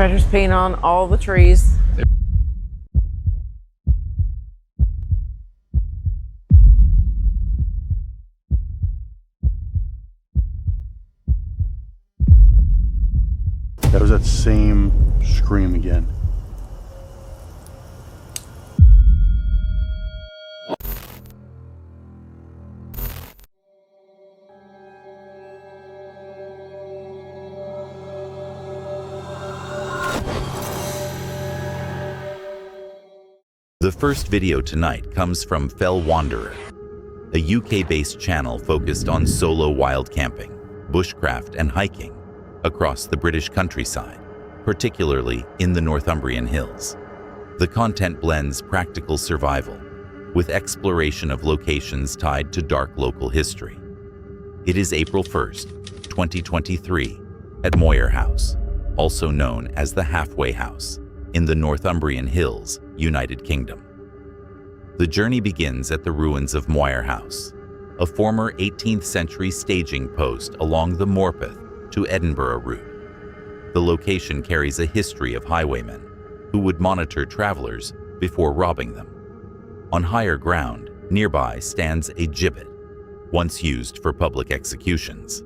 Pressure's paint on all the trees. That was that same scream again. The first video tonight comes from Fell Wanderer, a UK-based channel focused on solo wild camping, bushcraft, and hiking across the British countryside, particularly in the Northumbrian Hills. The content blends practical survival with exploration of locations tied to dark local history. It is April 1st, 2023, at Moyer House, also known as the Halfway House, in the Northumbrian Hills, United Kingdom. The journey begins at the ruins of Moyer House, a former 18th century staging post along the Morpeth to Edinburgh route. The location carries a history of highwaymen who would monitor travelers before robbing them. On higher ground, nearby stands a gibbet, once used for public executions.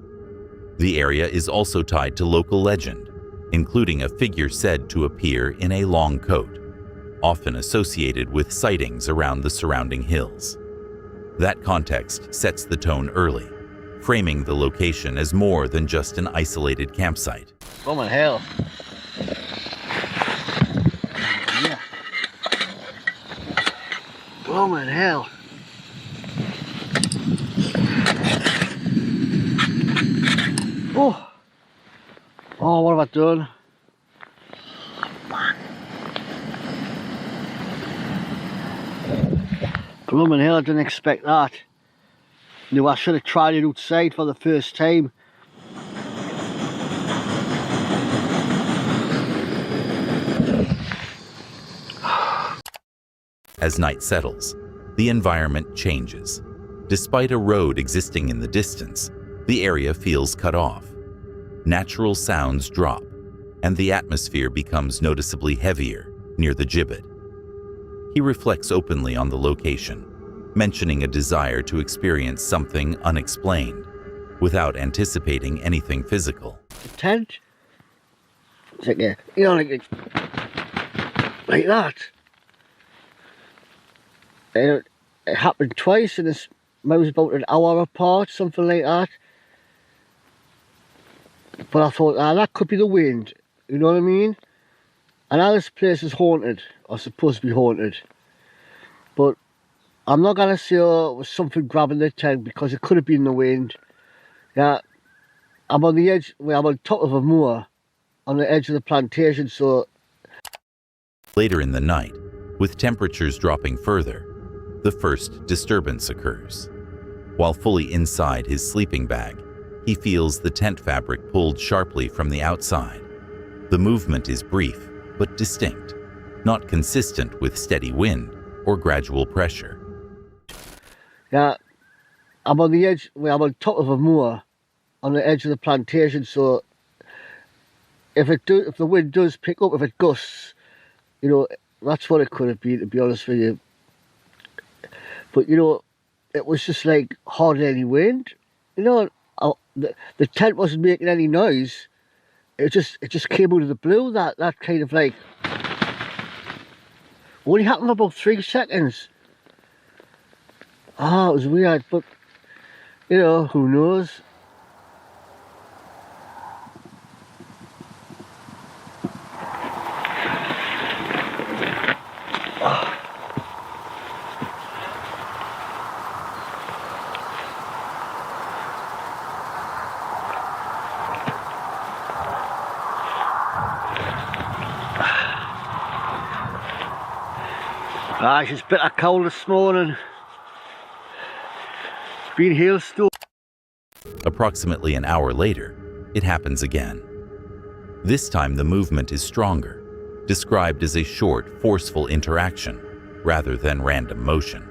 The area is also tied to local legend, including a figure said to appear in a long coat, often associated with sightings around the surrounding hills. That context sets the tone early, framing the location as more than just an isolated campsite. Oh my hell. Yeah. Oh my hell. Oh, what have I done? Blooming hell, I didn't expect that. No, I should have tried it outside for the first time. As night settles, the environment changes. Despite a road existing in the distance, the area feels cut off. Natural sounds drop, and the atmosphere becomes noticeably heavier near the gibbet. He reflects openly on the location, mentioning a desire to experience something unexplained, without anticipating anything physical. The tent? It's like, you know, like that. It happened twice, and it was about an hour apart, something like that. But I thought, that could be the wind, you know what I mean? And now this place is haunted, or supposed to be haunted. But I'm not going to say, oh, it was something grabbing the tent, because it could have been the wind. Yeah, I'm on the edge, well, I'm on top of a moor, on the edge of the plantation, so... Later in the night, with temperatures dropping further, the first disturbance occurs. While fully inside his sleeping bag, he feels the tent fabric pulled sharply from the outside. The movement is brief, but distinct, not consistent with steady wind or gradual pressure. Yeah, I'm on the edge, well, I'm on top of a moor, on the edge of the plantation, so if the wind does pick up, if it gusts, you know, that's what it could have been, to be honest with you. But, you know, it was just like hardly any wind, you know. The tent wasn't making any noise. It just came out of the blue. That kind of like only happened for about 3 seconds. Ah, it was weird, but you know, who knows? It's bitter cold this morning. It's been hailstorm. Approximately an hour later, it happens again. This time the movement is stronger, described as a short, forceful interaction rather than random motion.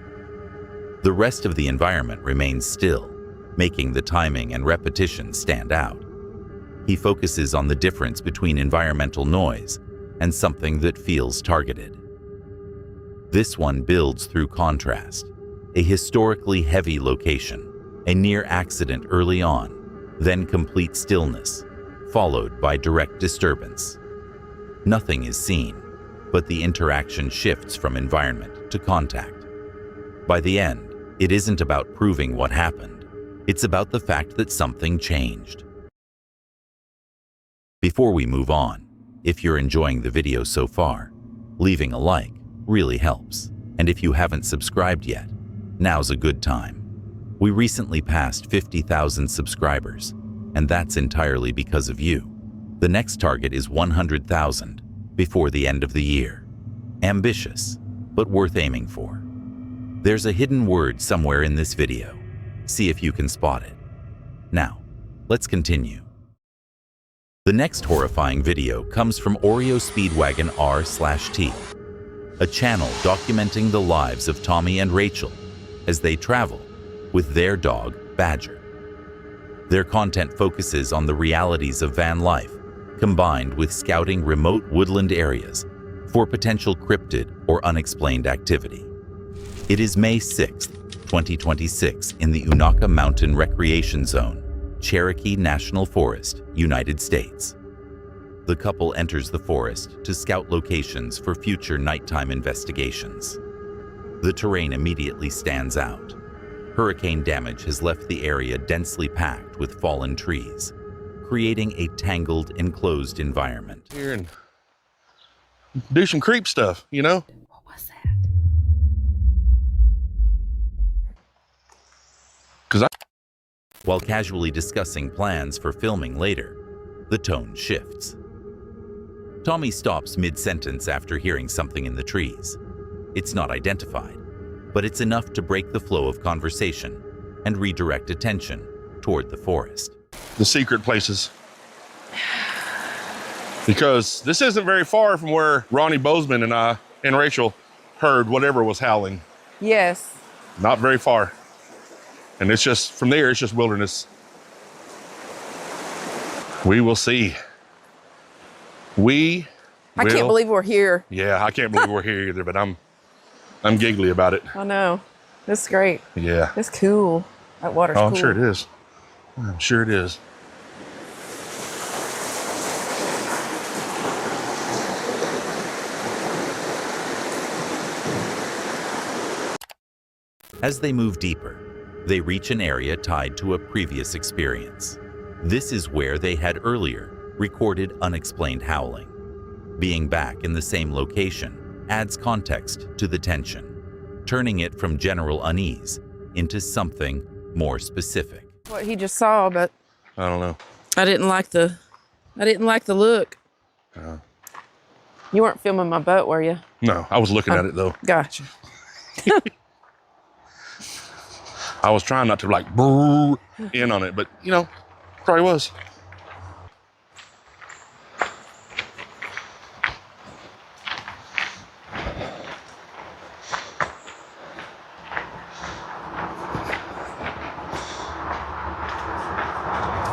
The rest of the environment remains still, making the timing and repetition stand out. He focuses on the difference between environmental noise and something that feels targeted. This one builds through contrast. A historically heavy location, a near accident early on, then complete stillness, followed by direct disturbance. Nothing is seen, but the interaction shifts from environment to contact. By the end, it isn't about proving what happened. It's about the fact that something changed. Before we move on, if you're enjoying the video so far, leaving a like really helps. And if you haven't subscribed yet, now's a good time. We recently passed 50,000 subscribers, and that's entirely because of you. The next target is 100,000 before the end of the year. Ambitious, but worth aiming for. There's a hidden word somewhere in this video. See if you can spot it. Now, let's continue. The next horrifying video comes from Oreo Speedwagon R/T, a channel documenting the lives of Tommy and Rachel as they travel with their dog, Badger. Their content focuses on the realities of van life, combined with scouting remote woodland areas for potential cryptid or unexplained activity. It is May 6, 2026 in the Unaka Mountain Recreation Zone, Cherokee National Forest, United States. The couple enters the forest to scout locations for future nighttime investigations. The terrain immediately stands out. Hurricane damage has left the area densely packed with fallen trees, creating a tangled, enclosed environment. Here and do some creep stuff, you know? What was that? While casually discussing plans for filming later, the tone shifts. Tommy stops mid-sentence after hearing something in the trees. It's not identified, but it's enough to break the flow of conversation and redirect attention toward the forest. The secret places. Because this isn't very far from where Ronnie Bozeman and I and Rachel heard whatever was howling. Yes. Not very far. And it's just, from there, it's just wilderness. We will see. I can't believe we're here. Yeah, I can't believe we're here either, but I'm giggly about it. I know. This is great. Yeah. It's cool. That water's cool. I'm sure it is. I'm sure it is. As they move deeper, they reach an area tied to a previous experience. This is where they had earlier recorded unexplained howling. Being back in the same location adds context to the tension, turning it from general unease into something more specific. What he just saw, but I don't know. I didn't like the look. You weren't filming my boat, were you? No, I was looking at it though. Gotcha. I was trying not to like brrr in on it, but you know, probably was.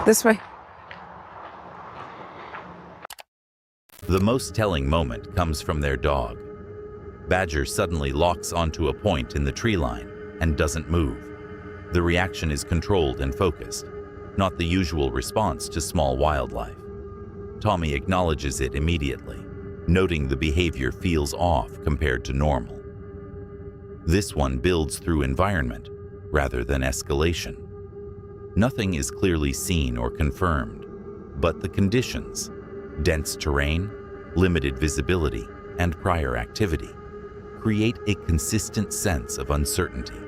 This way. The most telling moment comes from their dog. Badger suddenly locks onto a point in the tree line and doesn't move. The reaction is controlled and focused, not the usual response to small wildlife. Tommy acknowledges it immediately, noting the behavior feels off compared to normal. This one builds through environment rather than escalation. Nothing is clearly seen or confirmed, but the conditions, dense terrain, limited visibility, and prior activity, create a consistent sense of uncertainty.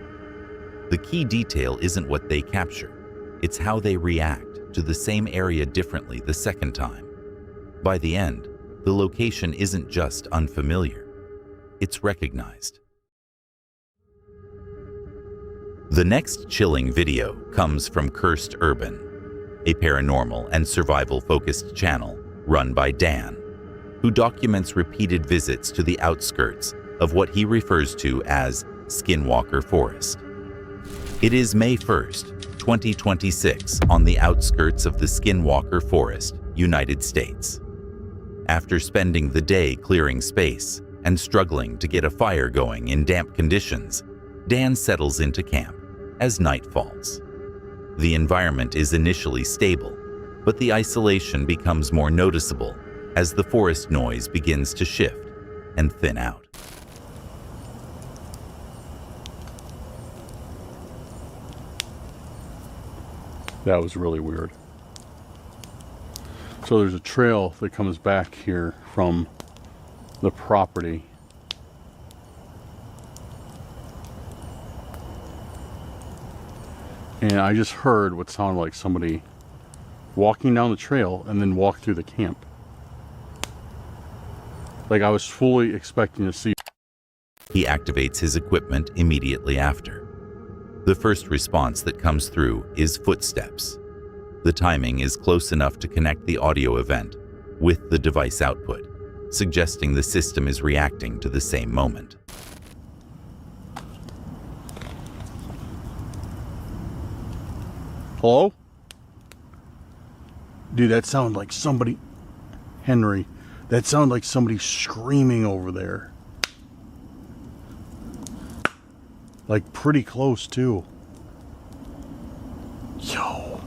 The key detail isn't what they capture, it's how they react to the same area differently the second time. By the end, the location isn't just unfamiliar, it's recognized. The next chilling video comes from Cursed Urban, a paranormal and survival-focused channel run by Dan, who documents repeated visits to the outskirts of what he refers to as Skinwalker Forest. It is May 1st, 2026, on the outskirts of the Skinwalker Forest United States. After spending the day clearing space and struggling to get a fire going in damp conditions, Dan settles into camp as night falls. The environment is initially stable, but the isolation becomes more noticeable as the forest noise begins to shift and thin out. That was really weird. So there's a trail that comes back here from the property. And I just heard what sounded like somebody walking down the trail and then walk through the camp. Like I was fully expecting to see. He activates his equipment immediately after. The first response that comes through is footsteps. The timing is close enough to connect the audio event with the device output, suggesting the system is reacting to the same moment. Hello? Dude, that sounded like somebody... Henry, that sounded like somebody screaming over there. Like pretty close too. Yo.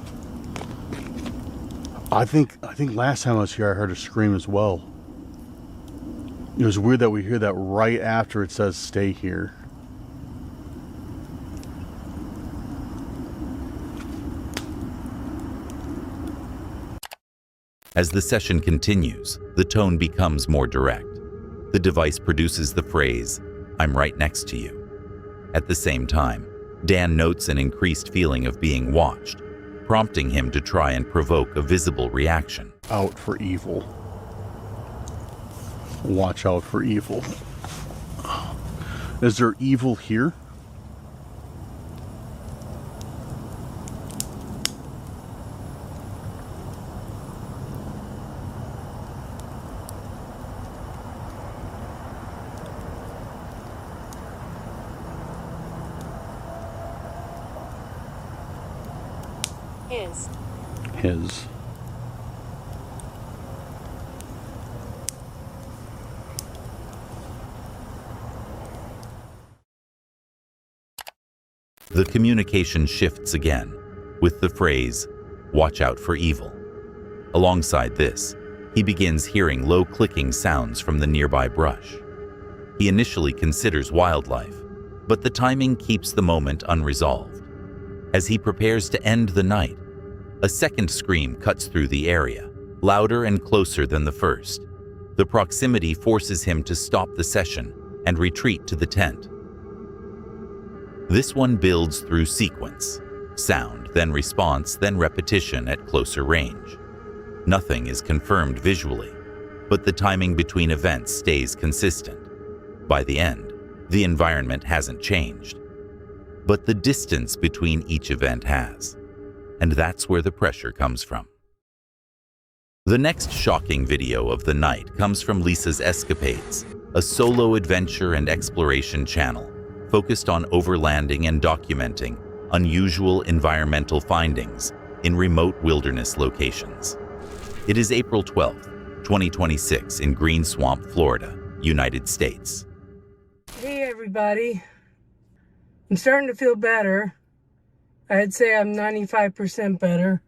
I think last time I was here I heard a scream as well. It was weird that we hear that right after it says stay here. As the session continues, the tone becomes more direct. The device produces the phrase, "I'm right next to you." At the same time, Dan notes an increased feeling of being watched, prompting him to try and provoke a visible reaction. Out for evil. Watch out for evil. Is there evil here? His. The communication shifts again with the phrase, "Watch out for evil." Alongside this, he begins hearing low clicking sounds from the nearby brush. He initially considers wildlife, but the timing keeps the moment unresolved. As he prepares to end the night, a second scream cuts through the area, louder and closer than the first. The proximity forces him to stop the session and retreat to the tent. This one builds through sequence: sound, then response, then repetition at closer range. Nothing is confirmed visually, but the timing between events stays consistent. By the end, the environment hasn't changed, but the distance between each event has. And that's where the pressure comes from. The next shocking video of the night comes from Lisa's Escapades, a solo adventure and exploration channel focused on overlanding and documenting unusual environmental findings in remote wilderness locations. It is April 12th, 2026 in Green Swamp, Florida, United States. Hey everybody, I'm starting to feel better. I'd say I'm 95% better,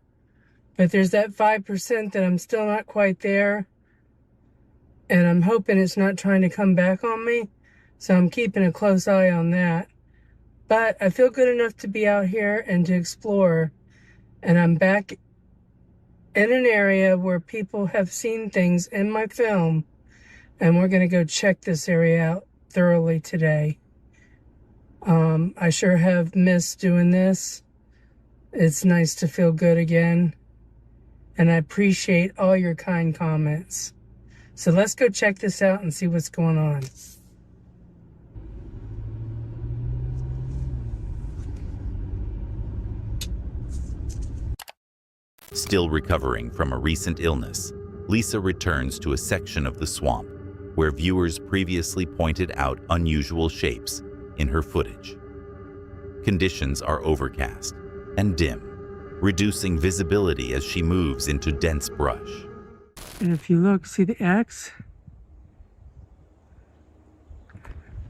but there's that 5% that I'm still not quite there, and I'm hoping it's not trying to come back on me, so I'm keeping a close eye on that. But I feel good enough to be out here and to explore, and I'm back in an area where people have seen things in my film, and we're going to go check this area out thoroughly today. I sure have missed doing this. It's nice to feel good again, and I appreciate all your kind comments. So let's go check this out and see what's going on. Still recovering from a recent illness, Lisa returns to a section of the swamp where viewers previously pointed out unusual shapes in her footage. Conditions are overcast and dim, reducing visibility as she moves into dense brush. And if you look, see the X?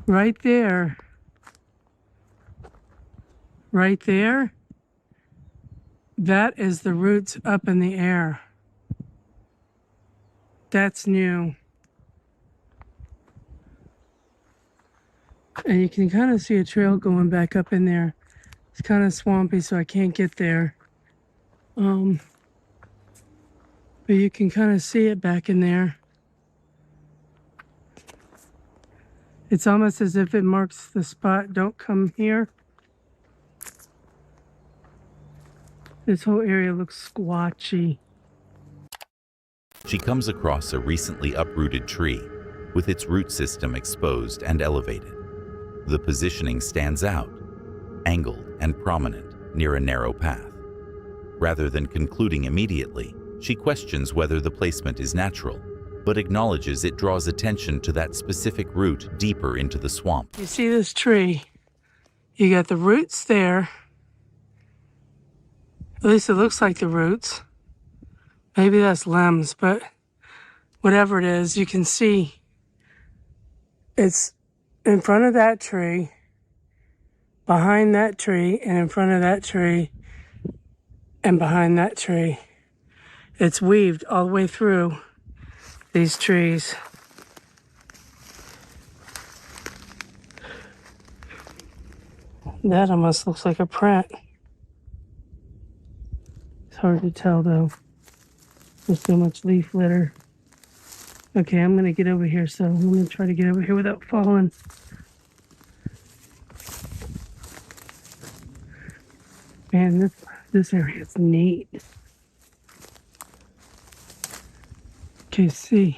Right there. Right there. That is the roots up in the air. That's new. And you can kind of see a trail going back up in there. It's kind of swampy, so I can't get there. But you can kind of see it back in there. It's almost as if it marks the spot, don't come here. This whole area looks squatchy. She comes across a recently uprooted tree with its root system exposed and elevated. The positioning stands out, angled and prominent near a narrow path. Rather than concluding immediately, she questions whether the placement is natural, but acknowledges it draws attention to that specific root deeper into the swamp. You see this tree? You got the roots there. At least it looks like the roots. Maybe that's limbs, but whatever it is, you can see it's in front of that tree, behind that tree, and in front of that tree, and behind that tree. It's weaved all the way through these trees. That almost looks like a print. It's hard to tell though. There's so much leaf litter. Okay, I'm gonna get over here, so I'm gonna try to get over here without falling. Man, this area is neat. Okay, see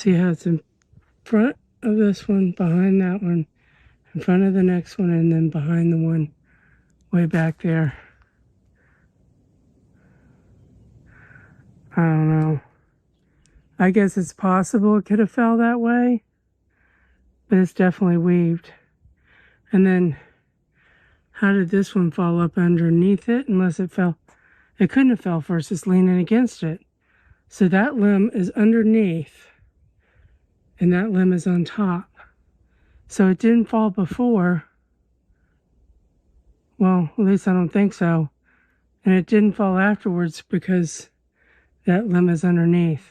how it's in front of this one, behind that one, in front of the next one, and then behind the one way back there. I don't know. I guess it's possible it could have fell that way, but it's definitely weaved. And then how did this one fall up underneath it unless it fell? It couldn't have fell first, it's leaning against it. So that limb is underneath and that limb is on top. So it didn't fall before. Well, at least I don't think so. And it didn't fall afterwards because that limb is underneath.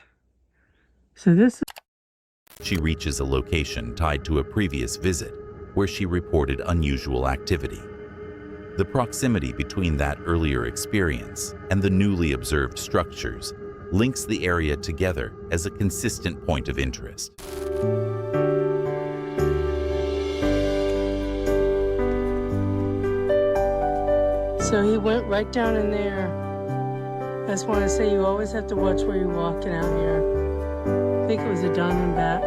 So this... She reaches a location tied to a previous visit where she reported unusual activity. The proximity between that earlier experience and the newly observed structures links the area together as a consistent point of interest. So he went right down in there. I just want to say you always have to watch where you're walking out here. I think it was a diamondback.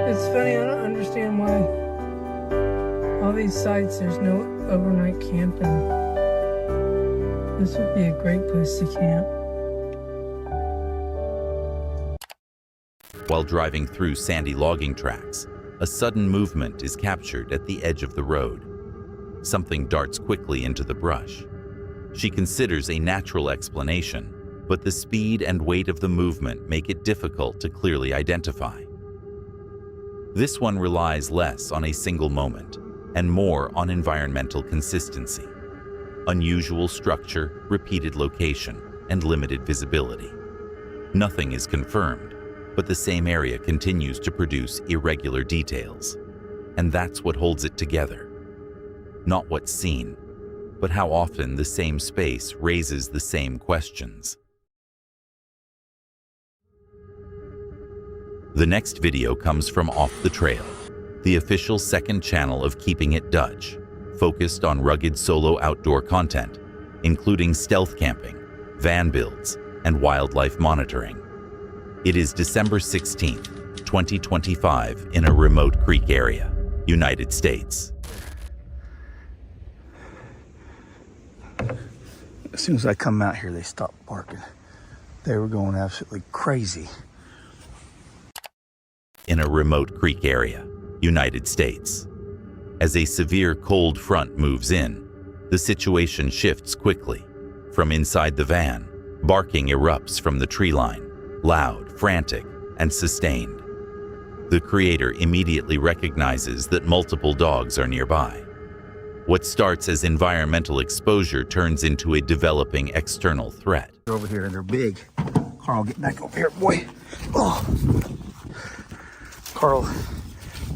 It's funny, I don't understand why all these sites there's no overnight camping. This would be a great place to camp. While driving through sandy logging tracks, a sudden movement is captured at the edge of the road. Something darts quickly into the brush. She considers a natural explanation, but the speed and weight of the movement make it difficult to clearly identify. This one relies less on a single moment and more on environmental consistency. Unusual structure, repeated location, and limited visibility. Nothing is confirmed, but the same area continues to produce irregular details. And that's what holds it together. Not what's seen, but how often the same space raises the same questions. The next video comes from Off the Trail, the official second channel of Keeping It Dutch, focused on rugged solo outdoor content, including stealth camping, van builds, and wildlife monitoring. It is December 16th, 2025 in a remote creek area, United States. As soon as I come out here, they stopped barking. They were going absolutely crazy. In a remote creek area, United States. As a severe cold front moves in, the situation shifts quickly. From inside the van, barking erupts from the tree line, loud, frantic, and sustained. The creator immediately recognizes that multiple dogs are nearby. What starts as environmental exposure turns into a developing external threat. They're over here and they're big. Carl, get back over here, boy. Oh. Carl,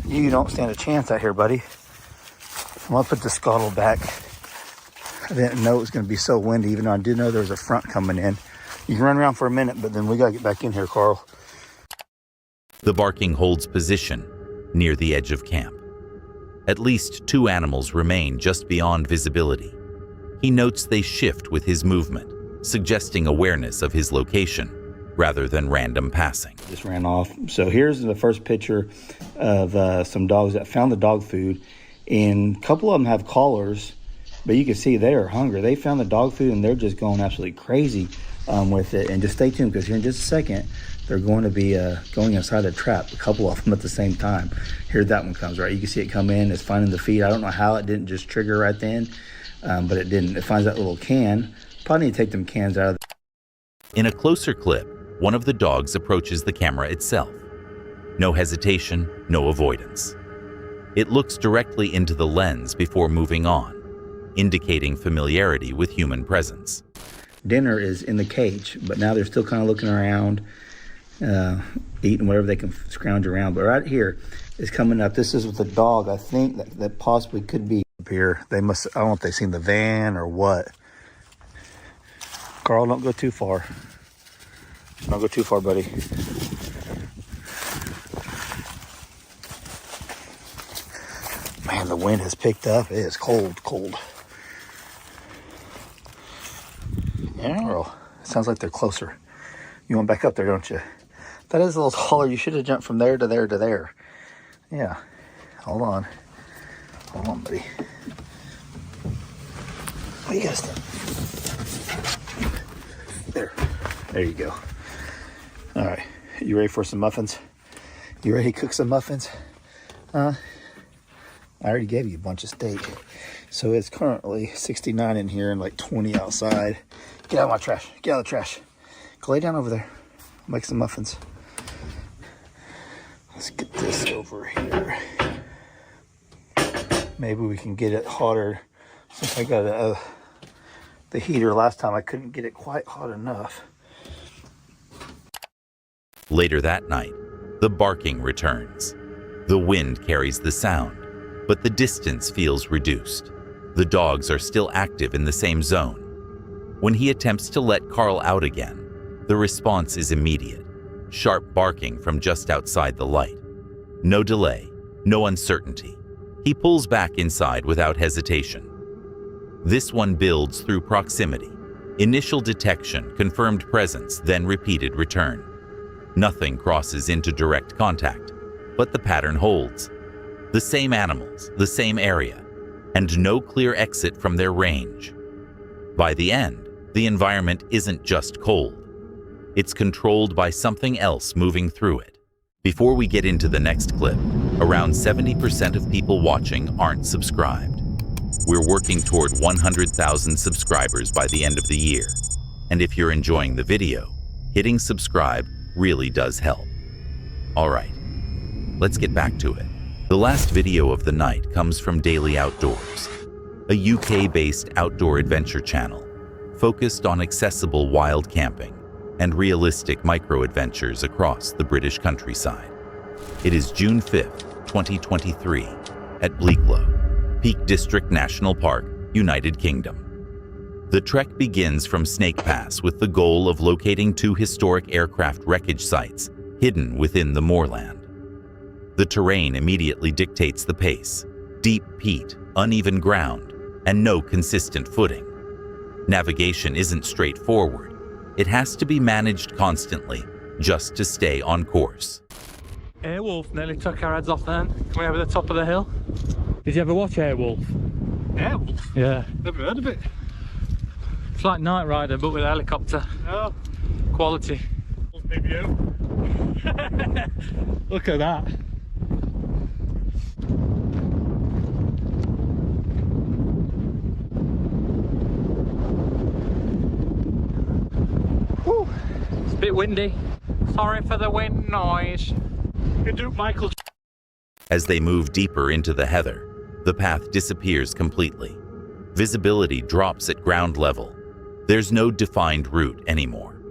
you don't stand a chance out here, buddy. I'm gonna put the scuttle back. I didn't know it was gonna be so windy, even though I did know there was a front coming in. You can run around for a minute, but then we gotta get back in here, Carl. The barking holds position near the edge of camp. At least 2 animals remain just beyond visibility. He notes they shift with his movement, suggesting awareness of his location rather than random passing. Just ran off. So here's the first picture of some dogs that found the dog food. And a couple of them have collars, but you can see they are hungry. They found the dog food and they're just going absolutely crazy with it. And just stay tuned, because here in just a second, they're going to be going inside a trap, a couple of them at the same time. Here that one comes, right? You can see it come in, it's finding the feed. I don't know how it didn't just trigger right then, but it didn't. It finds that little can. Probably need to take them cans out of the... In a closer clip, one of the dogs approaches the camera itself. No hesitation, no avoidance. It looks directly into the lens before moving on, indicating familiarity with human presence. Dinner is in the cage, but now they're still kind of looking around, eating whatever they can scrounge around. But right here is coming up. This is with the dog, I think, that possibly could be up here. They must, I don't know if they've seen the van or what. Carl, don't go too far. Don't go too far, buddy. Man, the wind has picked up. It is cold, cold. Yeah, Carl, it sounds like they're closer. You went back up there, don't you? That is a little taller. You should have jumped from there to there to there. Yeah. Hold on. Hold on, buddy. What you guys think? There. There you go. All right. You ready for some muffins? You ready to cook some muffins? I already gave you a bunch of steak. So it's currently 69 in here and like 20 outside. Get out of my trash. Get out of the trash. Go lay down over there. Make some muffins. Let's get this over here. Maybe we can get it hotter. Since I got the heater last time, I couldn't get it quite hot enough. Later that night, the barking returns. The wind carries the sound, but the distance feels reduced. The dogs are still active in the same zone. When he attempts to let Carl out again, the response is immediate. Sharp barking from just outside the light. No delay, no uncertainty. He pulls back inside without hesitation. This one builds through proximity. Initial detection, confirmed presence, then repeated return. Nothing crosses into direct contact, but the pattern holds. The same animals, the same area, and no clear exit from their range. By the end, the environment isn't just cold. It's controlled by something else moving through it. Before we get into the next clip, around 70% of people watching aren't subscribed. We're working toward 100,000 subscribers by the end of the year. And if you're enjoying the video, hitting subscribe really does help. All right, let's get back to it. The last video of the night comes from Daily Outdoors, a UK-based outdoor adventure channel focused on accessible wild camping and realistic micro-adventures across the British countryside. It is June 5th, 2023, at Bleaklow, Peak District National Park, United Kingdom. The trek begins from Snake Pass with the goal of locating 2 historic aircraft wreckage sites hidden within the moorland. The terrain immediately dictates the pace: deep peat, uneven ground, and no consistent footing. Navigation isn't straightforward. It has to be managed constantly just to stay on course. Airwolf nearly took our heads off then, coming over the top of the hill. Did you ever watch Airwolf? Airwolf? Yeah. Never heard of it. It's like Knight Rider, but with a helicopter. Oh. Quality. Big view. Look at that. bit windy. Sorry for the wind noise. Hey, Duke Michael. As they move deeper into the heather, the path disappears completely. Visibility drops at ground level. There's no defined route anymore.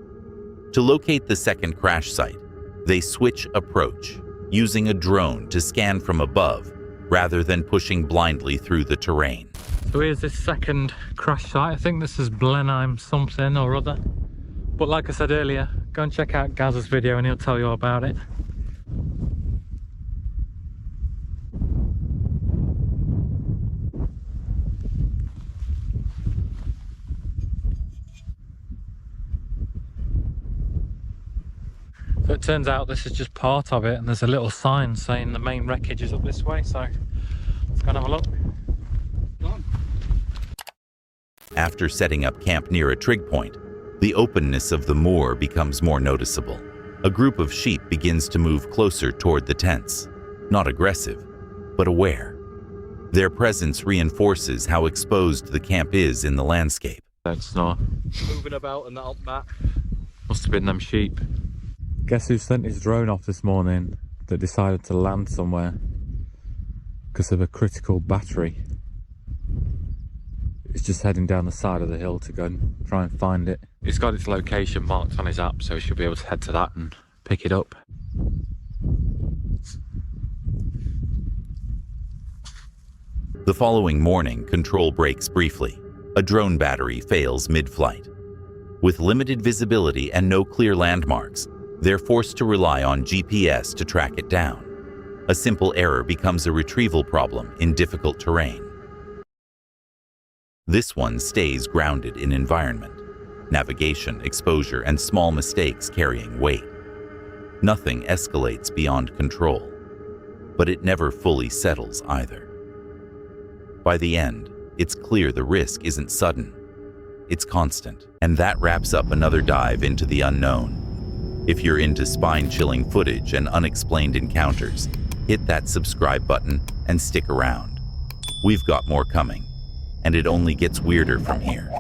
To locate the second crash site, they switch approach, using a drone to scan from above rather than pushing blindly through the terrain. So here's this second crash site. I think this is Blenheim something or other. But like I said earlier, go and check out Gaz's video and he'll tell you all about it. So it turns out this is just part of it, and there's a little sign saying the main wreckage is up this way, so let's go and have a look. After setting up camp near a trig point, the openness of the moor becomes more noticeable. A group of sheep begins to move closer toward the tents, not aggressive, but aware. Their presence reinforces how exposed the camp is in the landscape. It's not moving about and that up back. Must have been them sheep. Guess who sent his drone off this morning that decided to land somewhere because of a critical battery? It's just heading down the side of the hill to go and try and find it. It's got its location marked on his app, so he should be able to head to that and pick it up. The following morning, control breaks briefly. A drone battery fails mid-flight. With limited visibility and no clear landmarks, they're forced to rely on GPS to track it down. A simple error becomes a retrieval problem in difficult terrain. This one stays grounded in environment, navigation, exposure, and small mistakes carrying weight. Nothing escalates beyond control, but it never fully settles either. By the end, it's clear the risk isn't sudden, it's constant. And that wraps up another dive into the unknown. If you're into spine-chilling footage and unexplained encounters, hit that subscribe button and stick around. We've got more coming, and it only gets weirder from here.